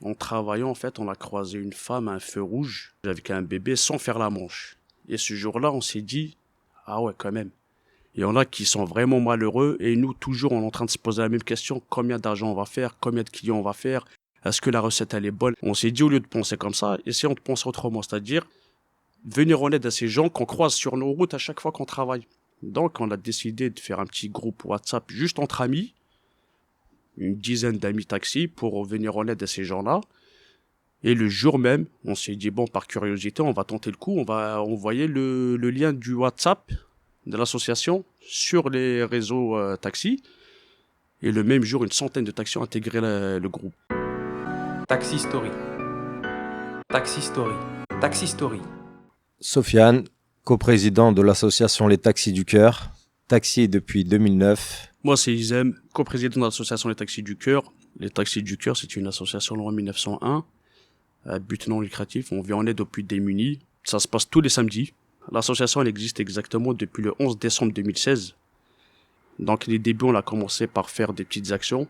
En travaillant, en fait, on a croisé une femme à un feu rouge avec un bébé sans faire la manche. Et ce jour-là, on s'est dit, ah ouais, quand même. Il y en a qui sont vraiment malheureux et nous, toujours, on est en train de se poser la même question. Combien d'argent on va faire? Combien de clients on va faire? Est-ce que la recette, elle est bonne? On s'est dit, au lieu de penser comme ça, essayons de penser autrement. C'est-à-dire, venir en aide à ces gens qu'on croise sur nos routes à chaque fois qu'on travaille. Donc, on a décidé de faire un petit groupe WhatsApp juste entre amis, une dizaine d'amis taxis pour venir en aide à ces gens-là. Et le jour même, on s'est dit, bon, par curiosité, on va tenter le coup, on va envoyer le lien du WhatsApp de l'association sur les réseaux taxis. Et le même jour, une centaine de taxis ont intégré le groupe. Taxi Story. Taxi Story. Taxi Story. Sofiane, coprésident de l'association Les Taxis du Cœur, taxi depuis 2009. Moi, c'est Isem, coprésident de l'association Les Taxis du Cœur. Les Taxis du Cœur, c'est une association loi 1901, à but non lucratif. On vient en aide aux plus démunis. Ça se passe tous les samedis. L'association, elle existe exactement depuis le 11 décembre 2016. Donc, les débuts, on a commencé par faire des petites actions.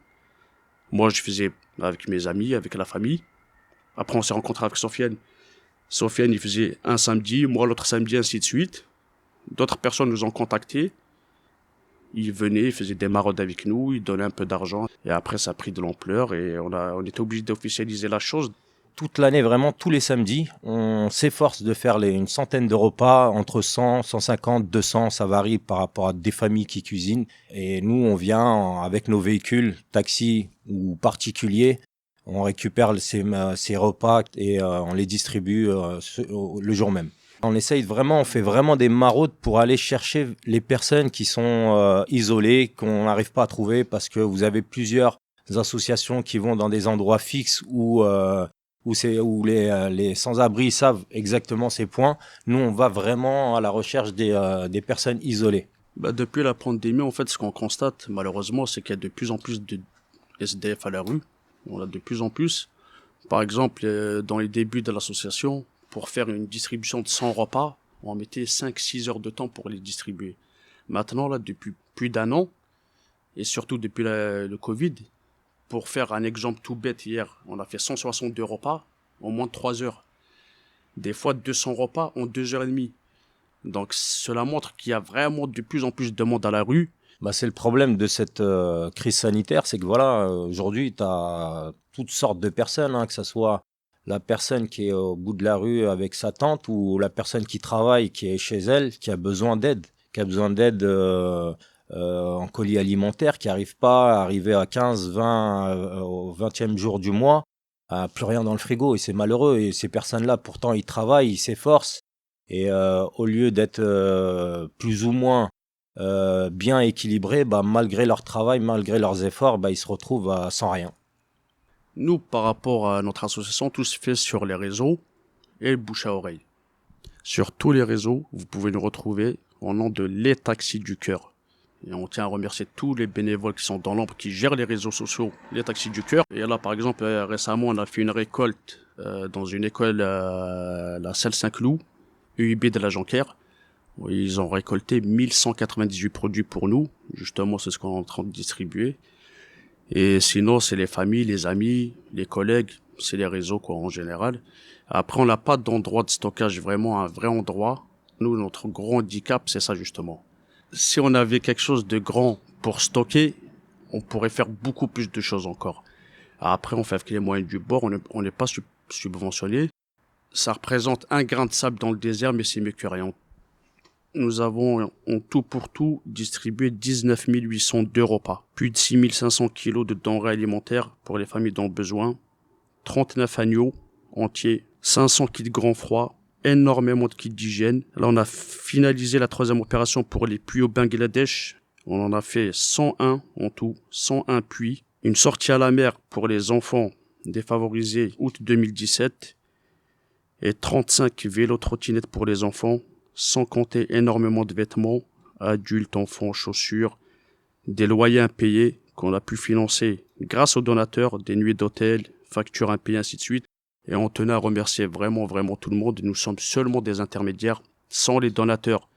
Moi, je faisais avec mes amis, avec la famille. Après, on s'est rencontré avec Sofiane. Sofiane, il faisait un samedi, moi l'autre samedi, ainsi de suite. D'autres personnes nous ont contactés. Ils venaient, ils faisaient des maraudes avec nous, ils donnaient un peu d'argent. Et après, ça a pris de l'ampleur et on était obligé d'officialiser la chose. Toute l'année, vraiment, tous les samedis, on s'efforce de faire une centaine de repas, entre 100, 150, 200, ça varie par rapport à des familles qui cuisinent. Et nous, on vient avec nos véhicules, taxis ou particuliers, on récupère ces repas et on les distribue le jour même. On fait vraiment des maraudes pour aller chercher les personnes qui sont isolées, qu'on n'arrive pas à trouver parce que vous avez plusieurs associations qui vont dans des endroits fixes où les sans-abri savent exactement ces points. Nous, on va vraiment à la recherche des personnes isolées. Depuis la pandémie, en fait, ce qu'on constate, malheureusement, c'est qu'il y a de plus en plus de SDF à la rue. On a de plus en plus. Par exemple, dans les débuts de l'association, pour faire une distribution de 100 repas, on mettait 5-6 heures de temps pour les distribuer. Maintenant, là, depuis plus d'un an, et surtout depuis le Covid, pour faire un exemple tout bête, hier, on a fait 162 repas en moins de 3 heures. Des fois, 200 repas en 2h30. Donc, cela montre qu'il y a vraiment de plus en plus de monde à la rue. C'est le problème de cette crise sanitaire, c'est que voilà, aujourd'hui, tu as toutes sortes de personnes, que ce soit la personne qui est au bout de la rue avec sa tante ou la personne qui travaille, qui est chez elle, qui a besoin d'aide, en colis alimentaire, qui n'arrive pas à arriver à 15, 20, au 20e jour du mois, plus rien dans le frigo, et c'est malheureux. Et ces personnes-là, pourtant, ils travaillent, ils s'efforcent, et au lieu d'être plus ou moins bien équilibrés, malgré leur travail, malgré leurs efforts, ils se retrouvent sans rien. Nous, par rapport à notre association, tout se fait sur les réseaux et bouche à oreille. Sur tous les réseaux, vous pouvez nous retrouver au nom de Les Taxis du Cœur. Et on tient à remercier tous les bénévoles qui sont dans l'ombre, qui gèrent les réseaux sociaux, Les Taxis du Cœur. Et là, par exemple, récemment, on a fait une récolte dans une école, la Salle Saint-Cloud, UIB de la Jonquière. Ils ont récolté 1198 produits pour nous. Justement, c'est ce qu'on est en train de distribuer. Et sinon, c'est les familles, les amis, les collègues, c'est les réseaux, en général. Après, on n'a pas d'endroit de stockage, vraiment un vrai endroit. Nous, notre gros handicap, c'est ça, justement. Si on avait quelque chose de grand pour stocker, on pourrait faire beaucoup plus de choses encore. Après, on fait avec les moyens du bord, on n'est pas subventionné. Ça représente un grain de sable dans le désert, mais c'est mieux que rien. Nous avons en tout pour tout distribué 19 802 repas, plus de 6 500 kilos de denrées alimentaires pour les familles dans le besoin, 39 agneaux entiers, 500 kits grand froid, énormément de kits d'hygiène. Là, on a finalisé la 3e opération pour les puits au Bangladesh. On en a fait 101 en tout, 101 puits. Une sortie à la mer pour les enfants défavorisés août 2017 et 35 vélos trottinettes pour les enfants, sans compter énormément de vêtements, adultes, enfants, chaussures, des loyers impayés qu'on a pu financer grâce aux donateurs, des nuits d'hôtel, factures impayées, ainsi de suite. Et on tenait à remercier vraiment tout le monde. Nous sommes seulement des intermédiaires. Sans les donateurs